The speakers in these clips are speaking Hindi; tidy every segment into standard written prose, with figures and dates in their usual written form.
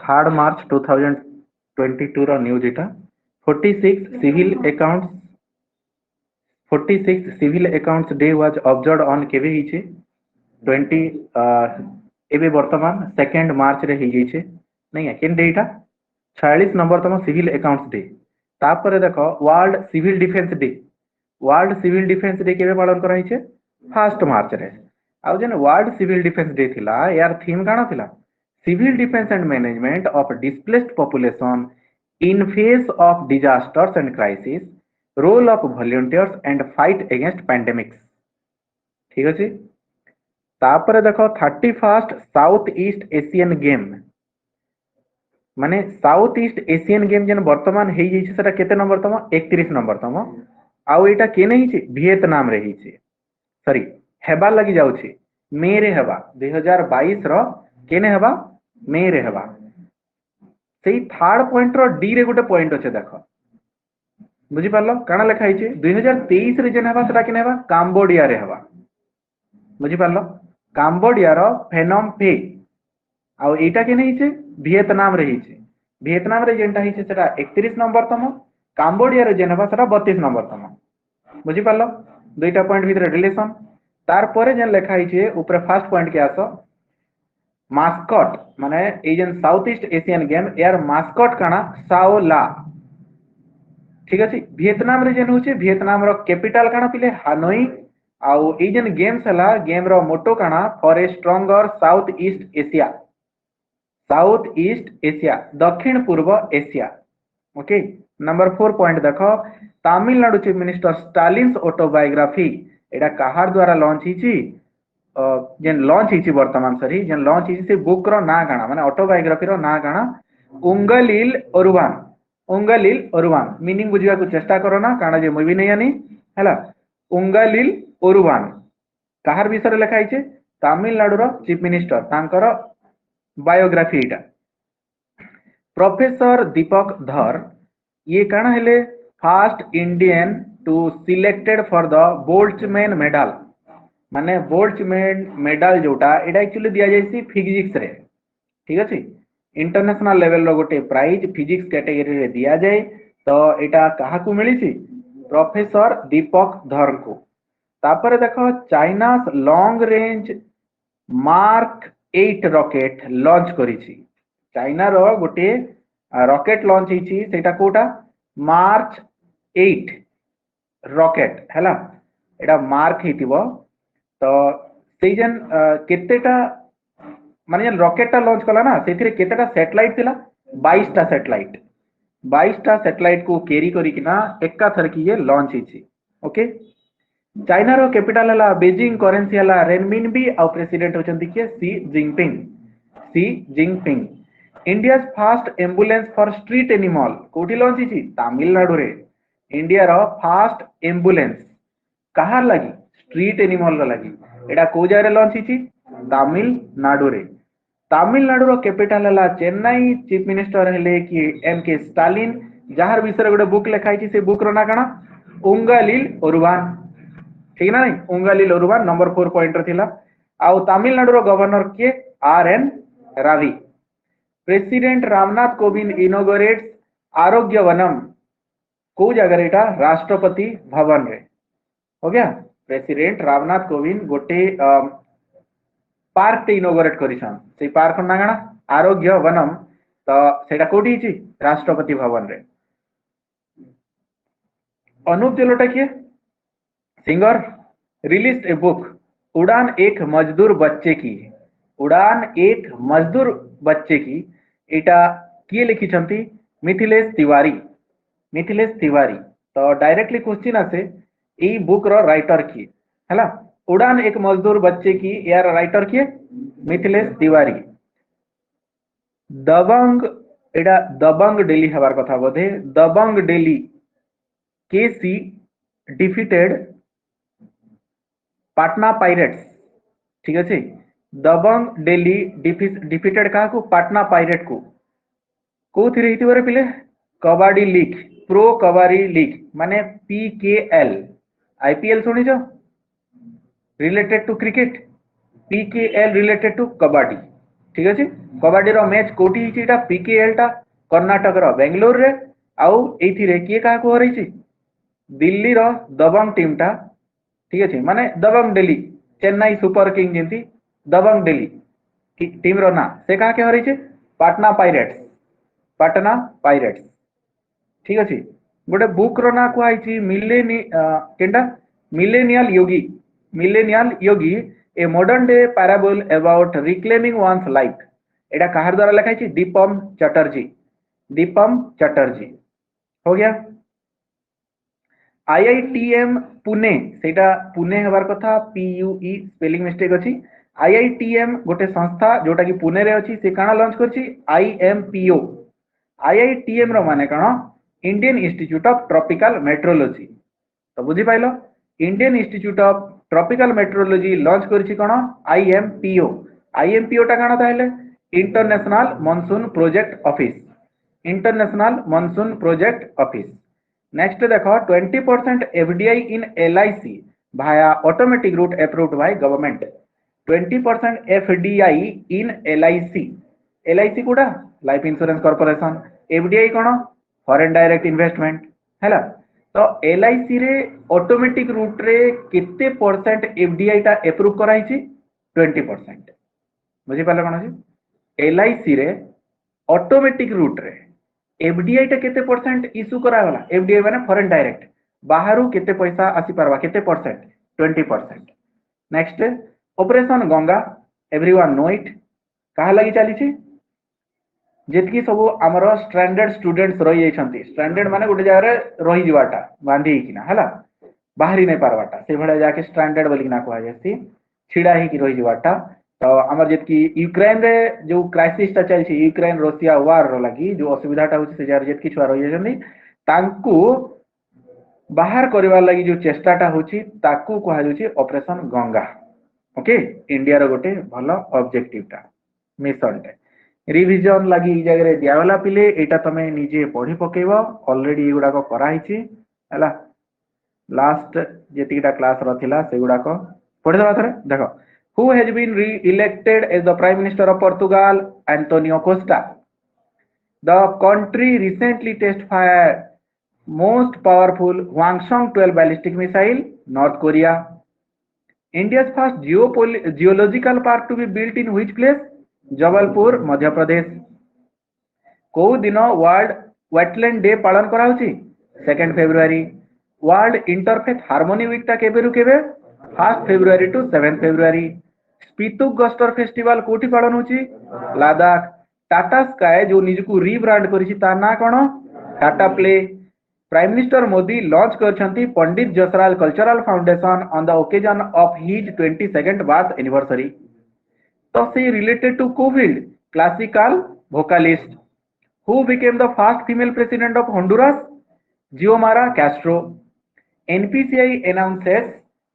3rd March 2022 ର ନ୍ୟୁଜ୍ ଏଟା 46 civil accounts 46 civil accounts day was observed on କେବେ ହେଇଛି 20 ଏବେ ବର୍ତ୍ତମାନ 2nd March ରେ ହେଇଯାଇଛି ନାଇଁ କେନ୍ ଡେ ଏଟା 46 नंबर तम सिविल अकाउंट्स डे तापर देख world civil defence day world civil defence day केबे पालन करा हिचे 1st मार्च रे आउ जेन वर्ल्ड सिविल डिफेंस डे थिला यार थीम काना थिला civil defence and management of displaced population in face of disasters and crisis role of volunteers and fight against pandemics ठीक अछि तापर देखो 31st South East Asian game माने साउथ ईस्ट एशियन गेम जेन वर्तमान हेई जैसे सेटा केते नंबर तम 31 नंबर तम आउ एटा केने हिची वियतनाम रे हिची सॉरी हेबा लगी जाउची मे रे हेबा 2022 रो केने हेबा मे रे हेबा सेई थर्ड पॉइंट रो डी रे गुटे पॉइंट अछि देखो बुझी पारलो काना लेखा हिची 2023 रे जेन हेबा सेटा केने हेबा काम्बोडिया रे हेबा बुझी पारलो काम्बोडिया रो फेनम पे आउ एटा केने हिची वियतनाम रे हिची वियतनाम रे जेनटा हिची सेटा 31 नंबर तम काम्बोडिया रे जेन हेबा सेटा 32 नंबर तम बुझी पारलो दुईटा पॉइंट भीतर रिलेशन तार परे जेन लेखा हिची ऊपर फर्स्ट पॉइंट के आसो मास्कट माने ए जेन साउथ ईस्ट एशियन गेम यार मास्कट काना साओला ठीक अछि वियतनाम रे जेन होची वियतनाम रो कैपिटल काना पिले हानोई आउ ए जेन गेम्स हला गेम रो मोटो काना for a stronger south east Asia south east Asia दक्षिण पूर्व एशिया ओके नंबर 4 पॉइंट देखो तमिलनाडु चीफ मिनिस्टर स्टालिन्स ऑटोबायोग्राफी एटा कहार द्वारा लॉन्च हिची जेन लॉन्च हिची वर्तमान सरी जेन लॉन्च हिची से बुक रो ना गाना माने ऑटोबायोग्राफी रो ना गाना उंगलिल ओरुवान मीनिंग बुझिया को चेष्टा करो ना काना जे मुई नै आनी हैला उंगलिल ओरुवान कहार विषय रे लिखा हिचे तमिलनाडु रो चीफ मिनिस्टर तांकर बायोग्राफी एटा प्रोफेसर दीपक धर ये काना हेले first Indian to selected for the Boltzmann medal माने बोल्ट्जमैन मेडल जोटा एटा एक्चुअली दिया जायसी फिजिक्स रे ठीक अछि इंटरनेशनल लेवल रो गोटे प्राइज फिजिक्स कैटेगरी रे दिया जाय तो एटा काहा को मिलिसी प्रोफेसर दीपक धर को तापर देखो China long range mark 8 rocket launch करिछि चाइना रो गोटे रॉकेट लॉन्च हिची सेटा कोटा मार्च 8 रॉकेट हैला एटा मार्क हितिबो तो सेजन केतेटा माने जन रॉकेट टा लॉन्च कला ना सेथिरे केतेटा सैटेलाइट थिला 22 टा सैटेलाइट को कैरी करी किना एका थर की ये लॉन्च हिची ओके चाइना रो कैपिटल हला बीजिंग करेंसी हला रेनमिनबी और प्रेसिडेंट होचंती के सी Jinping India first ambulance for street animal कोठी लॉन्च हिची तमिलनाडु रे इंडिया रो फर्स्ट एम्बुलेंस कहार लगी स्ट्रीट एनिमल रो लगी एडा को जाय रे लॉन्च हिची तमिलनाडु रे तमिलनाडु रो कैपिटल हला चेन्नई चीफ मिनिस्टर हेले कि एम के स्टालिन जहार विषय गोटे बुक लिखा हिची से बुक रो ना काना उंगलिल ओरुवान ठीक ना नहीं उंगलिल ओरुवान नंबर 4 पॉइंटर थिला आउ तमिलनाडु रो गवर्नर के आर.एन. रावी प्रेसिडेंट रामनाथ कोविंद इनोगरेट्स आरोग्य वनम को जगह एटा राष्ट्रपति भवन रे हो गया प्रेसिडेंट रामनाथ कोविंद गोटे पार्क टे इनोगरेट करिसन से पार्क ना गाना आरोग्य वनम तो सेटा कोठी छि राष्ट्रपति भवन रे अनूप जलोटा किए सिंगर रिलीज ए बुक उड़ान एक मजदूर बच्चे की उड़ान एक मजदूर बच्चे की एटा किए लिखिछंती मिथिलेश तिवारी तो डायरेक्टली क्वेश्चन आसे ए बुक रो राइटर की हैला उड़ान एक मजदूर बच्चे की यार राइटर किए मिथिलेश तिवारी दबंग एटा दबंग दिल्ली हबार कथा बोधे दबंग दिल्ली केसी डिफिटेड पाटना पायरेट्स ठीक अच्छे दबंग दिल्ली डिफिटेड का को पाटना पायरेट को कोथिरे हितिबरे पिले kabaddi league pro kabaddi league माने पीकेएल आईपीएल सुनी जो related to cricket PKL related to kabaddi ठीक अच्छे कबाडी रो मैच कोठी हिची एटा पीकेएल टा कर्नाटक रो बेंगलोर रे आउ एथि रे किए का को हरैछि दिल्ली रो दबंग टीम टा ठीक अच्छे माने दबंग दिल्ली चेन्नई सुपर किंग जेंती दबंग दिल्ली टीम रो ना से का के हरैछि पाटना पाइरेट्स ठीक अच्छे गोटे बुक रो ना कुआइछि millennial yogi a modern day parable about reclaiming one's life एटा कहार द्वारा लिखाई दीपम चटर्जी हो गया आईआईटीएम पुणे सेटा पुणे हबार कथा पीयूई स्पेलिंग मिस्टेक अछि आईआईटीएम गोटे संस्था जोटा कि पुणे रे अछि से काना लॉन्च करछि आईआईटीएम रो माने काना Indian Institute of Tropical Meteorology तो बुझी पाइलो Indian Institute of Tropical Meteorology launch करछि कोन आईएमपीओ टा काना ताहेले International Monsoon Project Office next देखो 20% एफडीआई इन एलआईसी भाया automatic route approved by government 20% FDI in LIC कोडा लाइफ इंश्योरेंस कॉर्पोरेशन एफडीआई कोन फॉरेन डायरेक्ट इन्वेस्टमेंट हैला तो एलआईसी रे ऑटोमेटिक रूट रे कितने परसेंट एफडीआई टा अप्रूव कराई छी 20% बुझी पाले कोन छी एलआईसी रे ऑटोमेटिक रूट रे एफडीआई टा केते परसेंट इशू करा गला एफडीआई माने फॉरेन डायरेक्ट बाहरु केते पैसा आसी परवा केते percent 20% next operation Ganga everyone know it कहा लगी चली छी जेतकी सब आमर स्ट्रैंडेड स्टूडेंट्स रही जाइछंती स्ट्रैंडेड माने गोटे जगह रे रही जीवाटा बांधी किना हला बाहरी नै पारवाटा से भले जाके स्ट्रैंडेड बोली ना कहै जासी छिड़ा ही की रही जीवाटा तो आमर जेतकी यूक्रेन रे जो क्राइसिस ता चल छी यूक्रेन रशिया वार रो लगी जो असुविधा ता होची से जार जेतकी छुआ रही जाइछंती तांकू बाहर करबा लगी जो चेष्टा टा होची ताकू कहै जाउची ऑपरेशन गंगा ओके इंडिया रो गोटे भलो ऑब्जेक्टिव टा मिशन टा रिविजन लगी ई जगह रे दियावला पिले एटा तमे निजे पढ़ी पकेइबो ऑलरेडी एगुडा को करा हिची हला लास्ट जेतिटा क्लास रथिला सेगुडा को पढ़ि दबा थरे देखो who has been re-elected as the prime minister of Portugal Antonio Costa the country recently test fired most powerful Hwasong 12 ballistic missile North Korea India's first geological park to be built in which place Jabalpur Madhya Pradesh को दिन वर्ल्ड वेटलैंड डे पालन करा होची 2 February World Interfaith Harmony Week ता केबे रु केबे 1 February to 7 February Spituk Gustor festival कोठी पालन होची लद्दाख टाटा स्काई जो निजकू रीब्रांड करिछि ता ना कोन Tata Play Prime Minister Modi launch करछंती Pandit Jasraj Cultural Foundation on the occasion of his 22nd birth anniversary तो से related to COVID classical vocalist who became the first female president of Honduras Xiomara Castro NPCI announces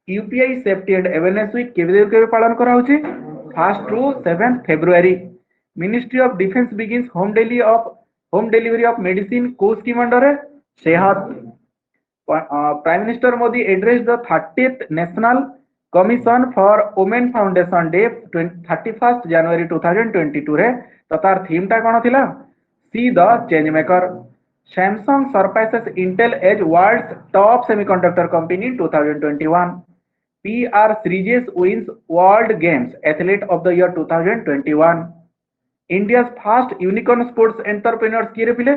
UPI safety and awareness week केबे पालन करा होची 1st to 7th February Ministry of Defense begins home delivery of medicine को स्कीम अंडर है सेहत Prime Minister Modi addressed the 30th National Commission for Women Foundation Day 31st January 2022 रे तो तार थीम टा कोन थिला see the change maker Samsung surpasses Intel as world's top semiconductor company in 2021 PR Srijes wins World Games Athlete of the Year 2021 India's first unicorn sports entrepreneurs किए रे पिले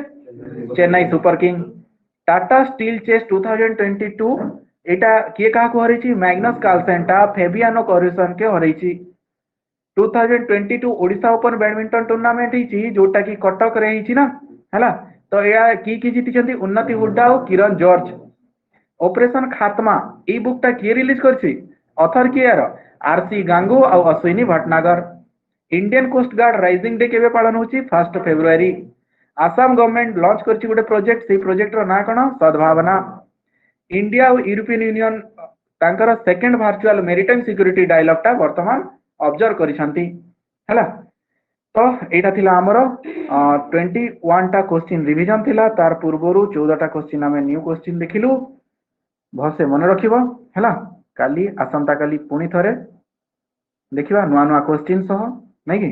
Chennai Super King Tata Steel Chess 2022 एटा किए का को हरैछि मैग्नस कार्लसन टा फेबियानो कॉरिसन के हरैछि 2022 ओडिसा ओपन बैडमिंटन टूर्नामेंट हिची जोटा की कटक रे हिची ना हला तो या की जीति छथि उन्नति हुड्डा और किरण जॉर्ज ऑपरेशन खात्मा ई बुक टा किए रिलीज करछि ऑथर किए यार आरसी गांगू और Ashwini Bhatnagar Indian Coast Guard raising day केबे पालन होछि 1 फेब्रुआरी आसाम गवर्नमेंट लॉन्च करछि गोटे प्रोजेक्ट से प्रोजेक्ट रो ना कोन सद्भावना इंडिया और यूरोपियन यूनियन तांकर second virtual maritime security dialogue टा वर्तमान ऑब्जर्व करिसंती हैला तो एटा थिला हमरो 21 टा क्वेश्चन रिवीजन थिला तार पूर्वरु 14 टा क्वेश्चन हमें न्यू क्वेश्चन देखिलु भसे मन रखिबो हैला काली आसंता काली पुनी थरे देखिबा नुआ नुआ क्वेश्चन सह नै कि